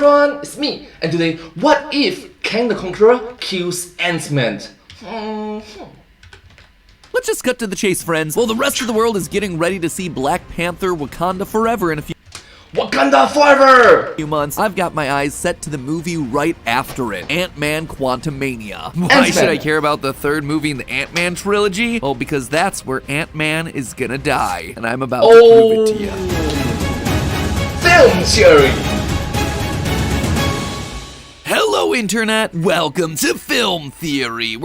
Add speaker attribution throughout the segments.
Speaker 1: everyone, it's me, and today, what if Kang the Conqueror kills Ant-Man?
Speaker 2: Let's just cut to the chase, friends. While the rest of the world is getting ready to see Black Panther Wakanda Forever in a
Speaker 1: Wakanda Forever!
Speaker 2: few months, I've got my eyes set to the movie right after it, Ant-Man Quantumania. Why should I care about the third movie in the Ant-Man trilogy? Well, because that's where Ant-Man is gonna die, and I'm about to prove it to you.
Speaker 1: Film theory!
Speaker 2: Hello, Internet! Welcome to Film Theory!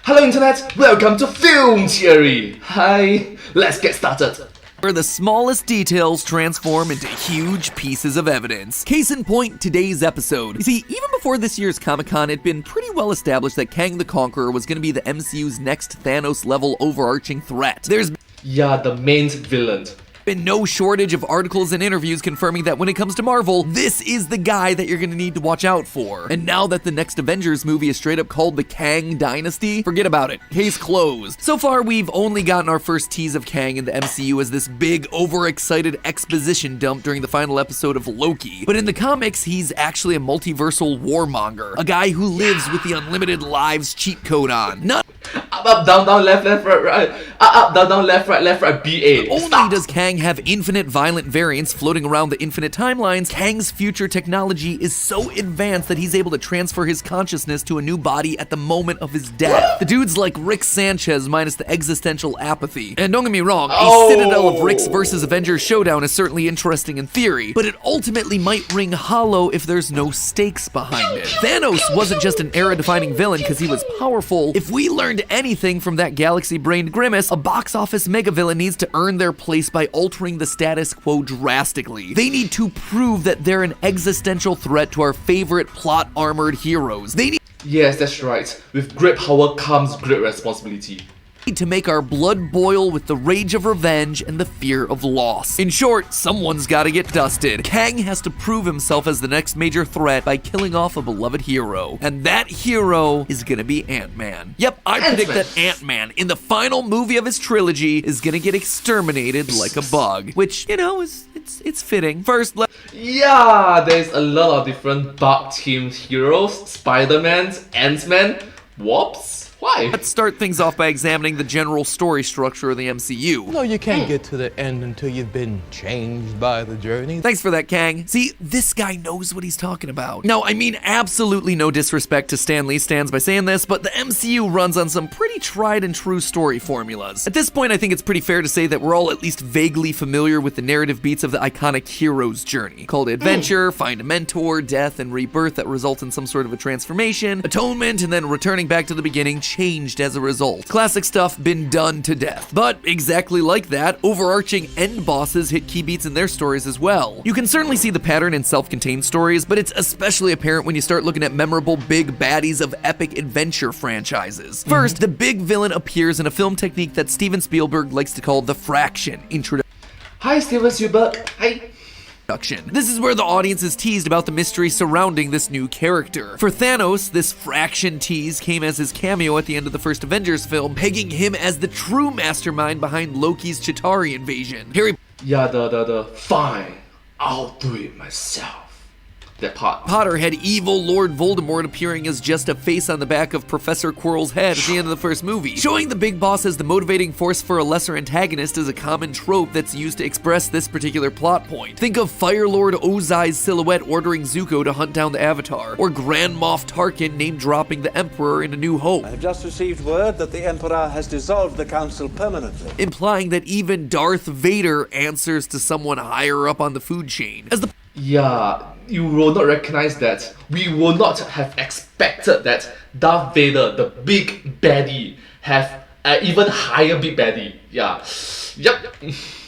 Speaker 1: Hello Internet, welcome to Film Theory! Hi, let's get started.
Speaker 2: Where the smallest details transform into huge pieces of evidence. Case in point, today's episode. You see, even before this year's Comic-Con, it'd been pretty well established that Kang the Conqueror was going to be the MCU's next Thanos-level overarching threat. There's
Speaker 1: The main villain.
Speaker 2: been no shortage of articles and interviews confirming that when it comes to Marvel, this is the guy that you're gonna need to watch out for. And now that the next Avengers movie is straight up called the Kang Dynasty, forget about it. Case closed. So far, we've only gotten our first tease of Kang in the MCU as this big, overexcited exposition dump during the final episode of Loki. But in the comics, he's actually a multiversal warmonger, a guy who lives with the unlimited lives cheat code on. Not
Speaker 1: Up, down, left, right. Up, down, left, right, BA.
Speaker 2: only does Kang have infinite violent variants floating around the infinite timelines, Kang's future technology is so advanced that he's able to transfer his consciousness to a new body at the moment of his death. The dude's like Rick Sanchez minus the existential apathy. And don't get me wrong, a Citadel of Ricks versus Avengers showdown is certainly interesting in theory, but it ultimately might ring hollow if there's no stakes behind it. Thanos wasn't just an era-defining villain because he was powerful. If we learned anything from that galaxy-brained grimace, a box office megavillain needs to earn their place by altering the status quo drastically. They need to prove that they're an existential threat to our favorite plot-armored heroes. They need
Speaker 1: Yes, that's right. With great power comes great responsibility.
Speaker 2: to make our blood boil with the rage of revenge and the fear of loss. In short, someone's gotta get dusted. Kang has to prove himself as the next major threat by killing off a beloved hero. And that hero is gonna be Ant-Man. Yep, I predict that Ant-Man, in the final movie of his trilogy, is gonna get exterminated like a bug. Which, you know, it's fitting. First,
Speaker 1: There's a lot of different bug-themed heroes. Spider-Man, Ant-Man, Wasp. Why?
Speaker 2: let's start things off by examining the general story structure of the MCU.
Speaker 3: No, you can't get to the end until you've been changed by the journey.
Speaker 2: Thanks for that, Kang. See, this guy knows what he's talking about. No, I mean absolutely no disrespect to Stan Lee stands by saying this, but the MCU runs on some pretty tried and true story formulas. At this point, I think it's pretty fair to say that we're all at least vaguely familiar with the narrative beats of the iconic hero's journey. Called adventure, find a mentor, death, and rebirth that result in some sort of a transformation, atonement, and then returning back to the beginning, changed as a result. Classic stuff been done to death. But exactly like that, overarching end bosses hit key beats in their stories as well. You can certainly see the pattern in self-contained stories, but it's especially apparent when you start looking at memorable big baddies of epic adventure franchises. First, the big villain appears in a film technique that Steven Spielberg likes to call the fraction introduction.
Speaker 1: Hi, Steven Spielberg. Hi.
Speaker 2: This is where the audience is teased about the mystery surrounding this new character. For Thanos, this fraction tease came as his cameo at the end of the first Avengers film, pegging him as the true mastermind behind Loki's Chitauri invasion.
Speaker 1: Fine. I'll do it myself. That part.
Speaker 2: Potter had evil Lord Voldemort appearing as just a face on the back of Professor Quirrell's head at the end of the first movie. Showing the big boss as the motivating force for a lesser antagonist is a common trope that's used to express this particular plot point. Think of Fire Lord Ozai's silhouette ordering Zuko to hunt down the Avatar, or Grand Moff Tarkin name-dropping the Emperor in A New Hope.
Speaker 4: I have just received word that the Emperor has dissolved the Council permanently.
Speaker 2: Implying that even Darth Vader answers to someone higher up on the food chain. As the
Speaker 1: You will not recognize that. We will not have expected that Darth Vader, the big baddie, have an even higher big baddie. Yep.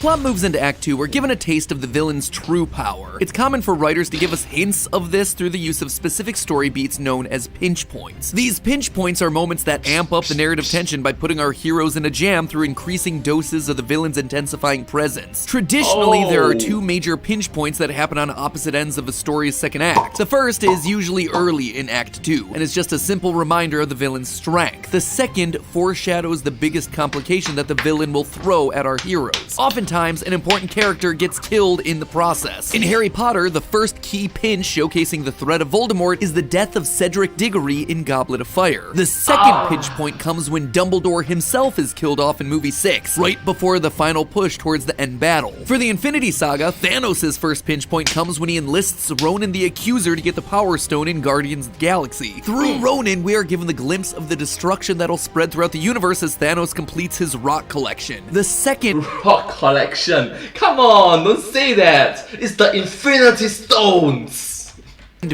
Speaker 2: plot moves into Act 2, we're given a taste of the villain's true power. It's common for writers to give us hints of this through the use of specific story beats known as pinch points. These pinch points are moments that amp up the narrative tension by putting our heroes in a jam through increasing doses of the villain's intensifying presence. Traditionally, there are two major pinch points that happen on opposite ends of a story's second act. The first is usually early in Act 2, and is just a simple reminder of the villain's strength. The second foreshadows the biggest complication that the villain will throw at our heroes. Oftentimes, oftentimes an important character gets killed in the process. In Harry Potter, the first key pinch showcasing the threat of Voldemort is the death of Cedric Diggory in Goblet of Fire. The second pinch point comes when Dumbledore himself is killed off in movie 6, right before the final push towards the end battle. For the Infinity Saga, Thanos' first pinch point comes when he enlists Ronan the Accuser to get the Power Stone in Guardians of the Galaxy. Through Ronan, we are given the glimpse of the destruction that'll spread throughout the universe as Thanos completes his rock collection. The second
Speaker 1: Rock collection. Come on, don't say that. It's the Infinity Stones.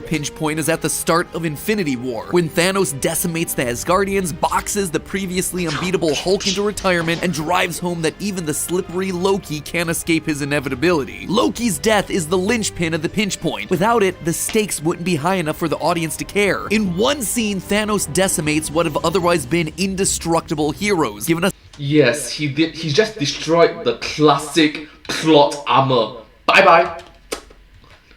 Speaker 2: pinch point is at the start of Infinity War, when Thanos decimates the Asgardians, boxes the previously unbeatable Hulk into retirement, and drives home that even the slippery Loki can't escape his inevitability. Loki's death is the linchpin of the pinch point. Without it, the stakes wouldn't be high enough for the audience to care. In one scene, Thanos decimates what have otherwise been indestructible heroes, giving us
Speaker 1: Yes, he did. He just destroyed the classic plot armor. Bye-bye.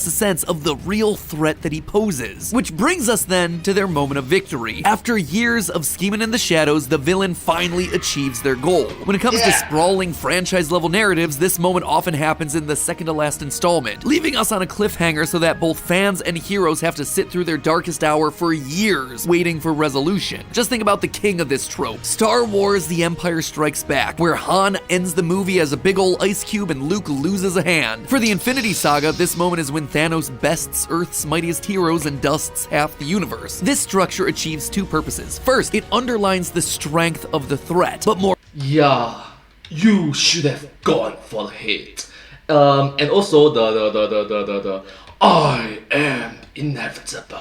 Speaker 2: a sense of the real threat that he poses. Which brings us then to their moment of victory. After years of scheming in the shadows, the villain finally achieves their goal. When it comes to sprawling franchise-level narratives, this moment often happens in the second-to-last installment, leaving us on a cliffhanger so that both fans and heroes have to sit through their darkest hour for years, waiting for resolution. Just think about the king of this trope, Star Wars: The Empire Strikes Back, where Han ends the movie as a big ol' ice cube and Luke loses a hand. For the Infinity Saga, this moment is when Thanos bests Earth's mightiest heroes and dusts half the universe. This structure achieves two purposes. First, it underlines the strength of the threat, but more
Speaker 1: Yeah, you should have gone for the hit. And also the I am inevitable.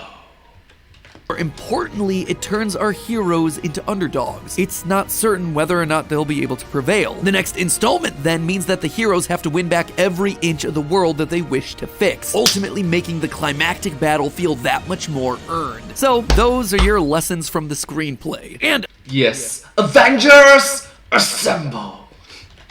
Speaker 2: importantly, it turns our heroes into underdogs. It's not certain whether or not they'll be able to prevail. The next installment then means that the heroes have to win back every inch of the world that they wish to fix, ultimately making the climactic battle feel that much more earned. So those are your lessons from the screenplay. And
Speaker 1: Yes, Avengers assemble.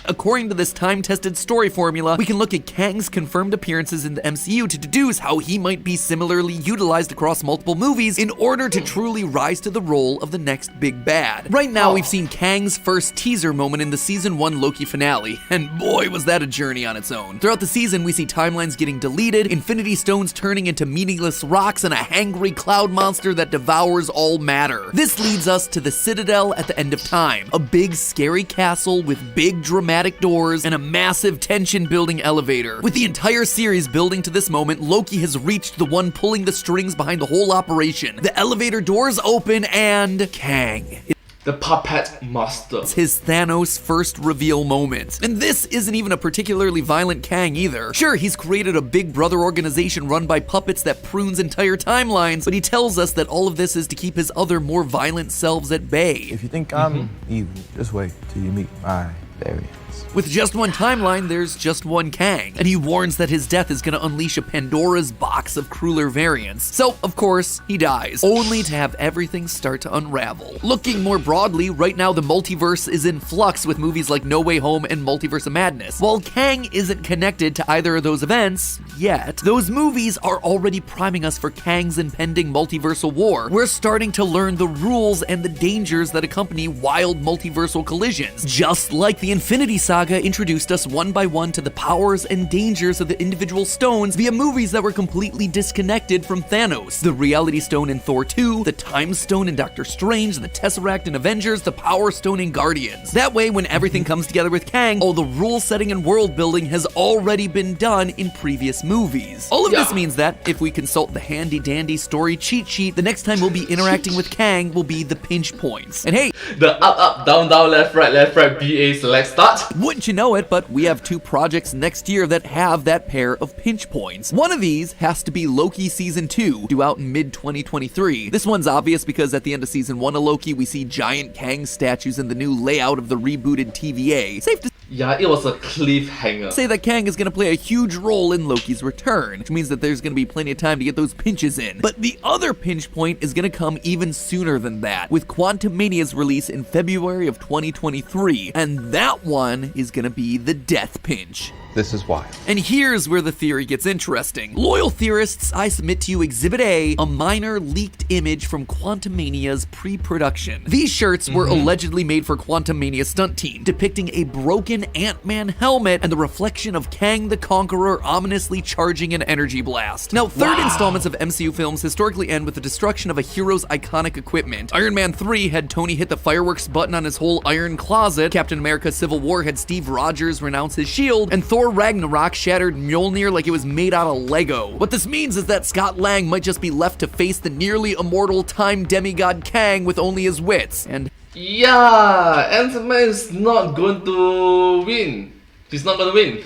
Speaker 2: according to this time-tested story formula, we can look at Kang's confirmed appearances in the MCU to deduce how he might be similarly utilized across multiple movies in order to truly rise to the role of the next big bad. Right now, we've seen Kang's first teaser moment in the Season 1 Loki finale, and boy was that a journey on its own. Throughout the season, we see timelines getting deleted, Infinity Stones turning into meaningless rocks, and a hangry cloud monster that devours all matter. This leads us to the Citadel at the end of time, a big scary castle with big dramatic doors and a massive tension-building elevator. With the entire series building to this moment, Loki has reached the one pulling the strings behind the whole operation. The elevator doors open and Kang.
Speaker 1: The puppet master.
Speaker 2: It's his Thanos first reveal moment. And this isn't even a particularly violent Kang either. Sure, he's created a big brother organization run by puppets that prunes entire timelines, but he tells us that all of this is to keep his other more violent selves at bay.
Speaker 3: If you think I'm evil, just wait till you meet my variants.
Speaker 2: With just one timeline, there's just one Kang, and he warns that his death is gonna unleash a Pandora's box of crueler variants. So, of course, he dies, only to have everything start to unravel. Looking more broadly, right now the multiverse is in flux with movies like No Way Home and Multiverse of Madness. While Kang isn't connected to either of those events, yet, those movies are already priming us for Kang's impending multiversal war. We're starting to learn the rules and the dangers that accompany wild multiversal collisions, just like the Infinity Saga introduced us one by one to the powers and dangers of the individual stones via movies that were completely disconnected from Thanos. The Reality Stone in Thor 2, the Time Stone in Doctor Strange, the Tesseract in Avengers, the Power Stone in Guardians. That way, when everything comes together with Kang, all the rule setting and world building has already been done in previous movies. All of this means that, if we consult the handy-dandy story cheat sheet, the next time we'll be interacting with Kang will be the pinch points. And hey,
Speaker 1: The up, down, left, right, BA select start.
Speaker 2: wouldn't you know it, but we have two projects next year that have that pair of pinch points. One of these has to be Loki Season 2, due out in mid-2023. This one's obvious because at the end of Season 1 of Loki, we see giant Kang statues in the new layout of the rebooted TVA. Safe to
Speaker 1: Yeah, it was a cliffhanger.
Speaker 2: say that Kang is going to play a huge role in Loki's return, which means that there's going to be plenty of time to get those pinches in. But the other pinch point is going to come even sooner than that, with Quantumania's release in February of 2023, and that one is going to be the death pinch.
Speaker 3: This is why.
Speaker 2: And here's where the theory gets interesting. Loyal theorists, I submit to you Exhibit A, a minor leaked image from Quantumania's pre-production. These shirts were allegedly made for Quantumania stunt team, depicting a broken Ant-Man helmet and the reflection of Kang the Conqueror ominously charging an energy blast. Now, third installments of MCU films historically end with the destruction of a hero's iconic equipment. Iron Man 3 had Tony hit the fireworks button on his whole iron closet, Captain America Civil War had Steve Rogers renounce his shield, and Thor Ragnarok shattered Mjolnir like it was made out of Lego. What this means is that Scott Lang might just be left to face the nearly immortal time demigod Kang with only his wits. And
Speaker 1: Yeah, Ant-Man is not going to win. He's not going to win.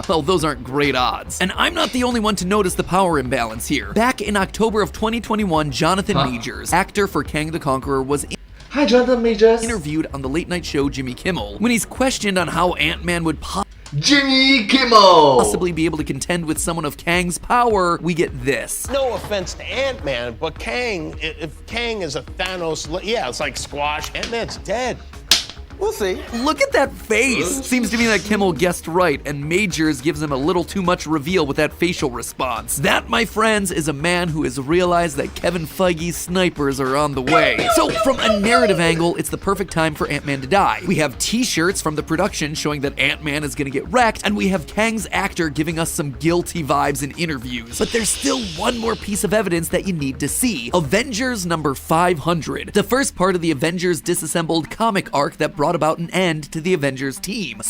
Speaker 2: well, those aren't great odds. And I'm not the only one to notice the power imbalance here. Back in October of 2021, Jonathan Majors, actor for Kang the Conqueror, was
Speaker 1: Hi, Jonathan Majors.
Speaker 2: interviewed on the late night show Jimmy Kimmel. When he's questioned on how Ant-Man would
Speaker 1: Jimmy Kimmel.
Speaker 2: possibly be able to contend with someone of Kang's power, we get this.
Speaker 5: No offense to Ant-Man, but Kang, if Kang is a Thanos, yeah, it's like squash. Ant-Man's dead. We'll see.
Speaker 2: Look at that face! Seems to me that Kimmel guessed right, and Majors gives him a little too much reveal with that facial response. That, my friends, is a man who has realized that Kevin Feige's snipers are on the way. So, from a narrative angle, it's the perfect time for Ant-Man to die. We have t-shirts from the production showing that Ant-Man is gonna get wrecked, and we have Kang's actor giving us some guilty vibes in interviews. But there's still one more piece of evidence that you need to see. Avengers number 500. The first part of the Avengers Disassembled comic arc that brought about an end to the Avengers team.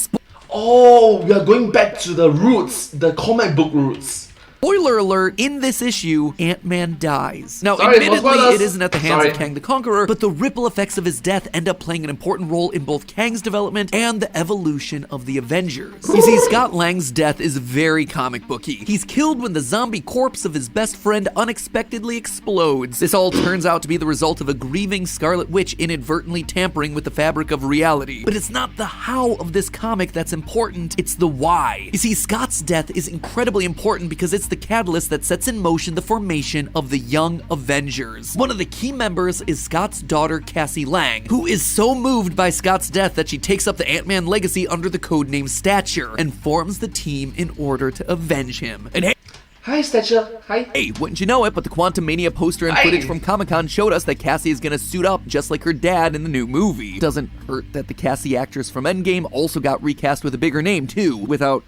Speaker 1: Oh, we are going back to the roots, the comic book roots.
Speaker 2: Spoiler alert, in this issue, Ant-Man dies. Now,
Speaker 1: Sorry,
Speaker 2: admittedly,
Speaker 1: spoilers.
Speaker 2: it isn't at the hands
Speaker 1: Sorry.
Speaker 2: of Kang the Conqueror, but the ripple effects of his death end up playing an important role in both Kang's development and the evolution of the Avengers. You see, Scott Lang's death is very comic booky. He's killed when the zombie corpse of his best friend unexpectedly explodes. This all turns out to be the result of a grieving Scarlet Witch inadvertently tampering with the fabric of reality. But it's not the how of this comic that's important, it's the why. You see, Scott's death is incredibly important because it's the catalyst that sets in motion the formation of the Young Avengers. One of the key members is Scott's daughter, Cassie Lang, who is so moved by Scott's death that she takes up the Ant-Man legacy under the codename Stature and forms the team in order to avenge him. And
Speaker 1: Hi, Stature. Hi.
Speaker 2: hey, wouldn't you know it, but the Quantumania poster and footage from Comic-Con showed us that Cassie is gonna suit up just like her dad in the new movie. Doesn't hurt that the Cassie actress from Endgame also got recast with a bigger name too, without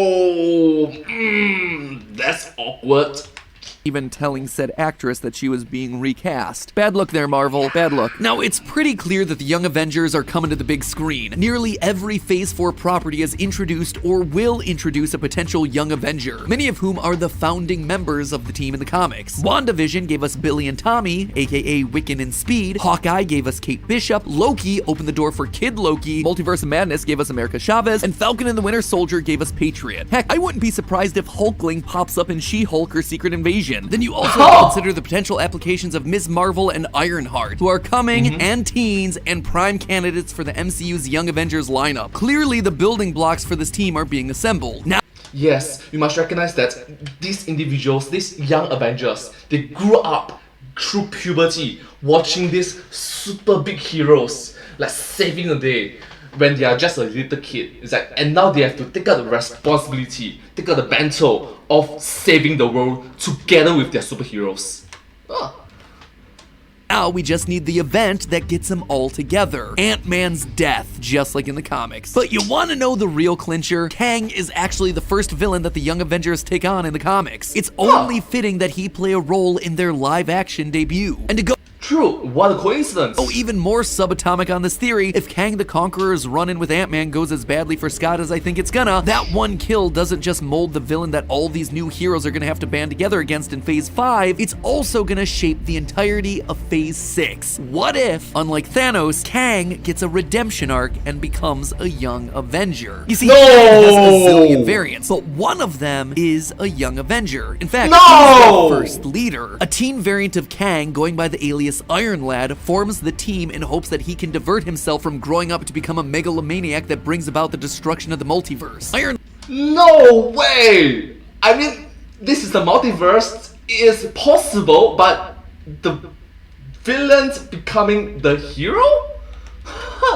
Speaker 1: Oh, that's awkward.
Speaker 2: even telling said actress that she was being recast. Bad luck there, Marvel. Bad luck. Now, it's pretty clear that the Young Avengers are coming to the big screen. Nearly every Phase 4 property has introduced or will introduce a potential Young Avenger, many of whom are the founding members of the team in the comics. WandaVision gave us Billy and Tommy, aka Wiccan and Speed. Hawkeye gave us Kate Bishop. Loki opened the door for Kid Loki. Multiverse of Madness gave us America Chavez. And Falcon and the Winter Soldier gave us Patriot. Heck, I wouldn't be surprised if Hulkling pops up in She-Hulk or Secret Invasion. Then you also have to consider the potential applications of Ms. Marvel and Ironheart, who are coming, and teens, and prime candidates for the MCU's Young Avengers lineup. Clearly, the building blocks for this team are being assembled. Now,
Speaker 1: Yes, we must recognize that these individuals, these young Avengers, they grew up through puberty watching these super big heroes like saving the day when they are just a little kid. It's like, and now they have to take up the responsibility, take up the mantle of saving the world together with their superheroes.
Speaker 2: now we just need the event that gets them all together. Ant-Man's death, just like in the comics. But you wanna know the real clincher? Kang is actually the first villain that the Young Avengers take on in the comics. It's only fitting that he play a role in their live-action debut. And to go
Speaker 1: True, what a coincidence.
Speaker 2: Oh, even more subatomic on this theory, if Kang the Conqueror's run-in with Ant-Man goes as badly for Scott as I think it's gonna, that one kill doesn't just mold the villain that all these new heroes are gonna have to band together against in Phase 5, it's also gonna shape the entirety of Phase 6. What if, unlike Thanos, Kang gets a redemption arc and becomes a Young Avenger? You see,
Speaker 1: No!
Speaker 2: Kang has a zillion variants, but one of them is a Young Avenger. In fact,
Speaker 1: No!
Speaker 2: he's their first leader. A teen variant of Kang, going by the alias Iron Lad, forms the team in hopes that he can divert himself from growing up to become a megalomaniac that brings about the destruction of the multiverse.
Speaker 1: No way! I mean, this is the multiverse. It is possible, but the villains becoming the hero?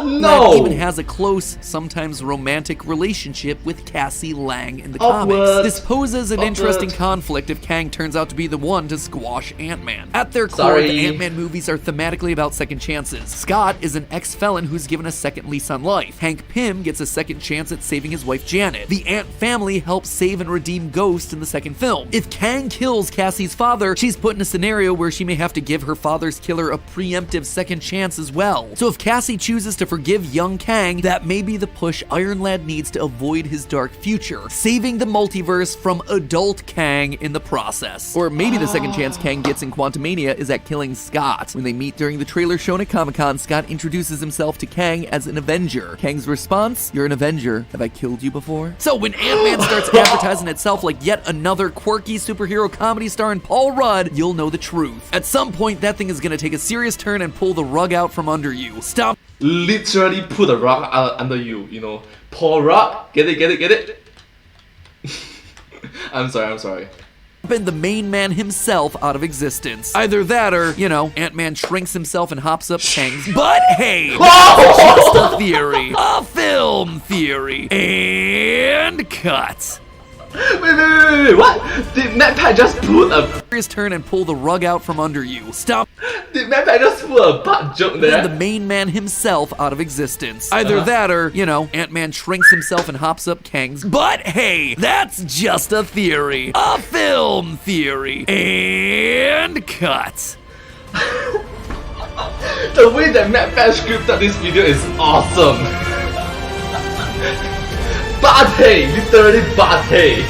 Speaker 1: No!
Speaker 2: even has a close, sometimes romantic relationship with Cassie Lang in the
Speaker 1: Awkward.
Speaker 2: comics. This poses an
Speaker 1: Awkward.
Speaker 2: interesting conflict if Kang turns out to be the one to squash Ant-Man. At their core,
Speaker 1: Sorry.
Speaker 2: the Ant-Man movies are thematically about second chances. Scott is an ex-felon who's given a second lease on life. Hank Pym gets a second chance at saving his wife Janet. The Ant family helps save and redeem Ghost in the second film. If Kang kills Cassie's father, she's put in a scenario where she may have to give her father's killer a preemptive second chance as well. So if Cassie chooses to forgive young Kang, that may be the push Iron Lad needs to avoid his dark future, saving the multiverse from adult Kang in the process. Or maybe the second chance Kang gets in Quantumania is at killing Scott. When they meet during the trailer shown at Comic-Con, Scott introduces himself to Kang as an Avenger. Kang's response, "You're an Avenger. Have I killed you before?" So when Ant-Man starts advertising itself like yet another quirky superhero comedy starring Paul Rudd, you'll know the truth. At some point, that thing is gonna take a serious turn and pull the rug out from under you. Stop
Speaker 1: Literally put a rug under you, you know. Paul Rudd, get it? I'm sorry.
Speaker 2: the main man himself out of existence. Either that or, you know, Ant-Man shrinks himself and hops up Kang's butt. Hey, that's just a theory. A film theory. And cut.
Speaker 1: Wait, what? Did MatPat just put a
Speaker 2: Serious turn and pull the rug out from under you. Stop
Speaker 1: Did MatPat just put a butt joke there?
Speaker 2: the main man himself out of existence. Either that or, you know, Ant-Man shrinks himself and hops up Kang's butt. Hey, that's just a theory. A film theory. And cut.
Speaker 1: The way that MatPat scripted this video is awesome. But hey, literally but hey.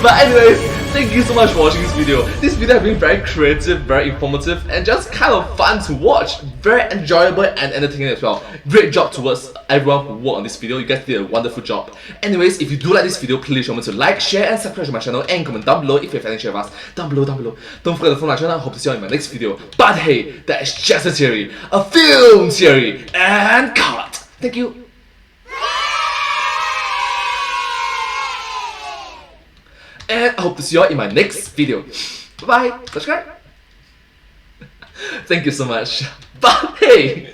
Speaker 1: But anyways, thank you so much for watching this video. This video has been very creative, very informative, and just kind of fun to watch. Very enjoyable and entertaining as well. Great job towards everyone who worked on this video. You guys did a wonderful job. Anyways, if you do like this video, please remember to like, share, and subscribe to my channel, and comment down below if you have anything to share with us. Down below. Don't forget to follow my channel. I hope to see you in my next video. But hey, that is just a theory. A film theory. And cut. Thank you. And I hope to see you all in my next video. Bye bye. Subscribe. Thank you so much. But hey.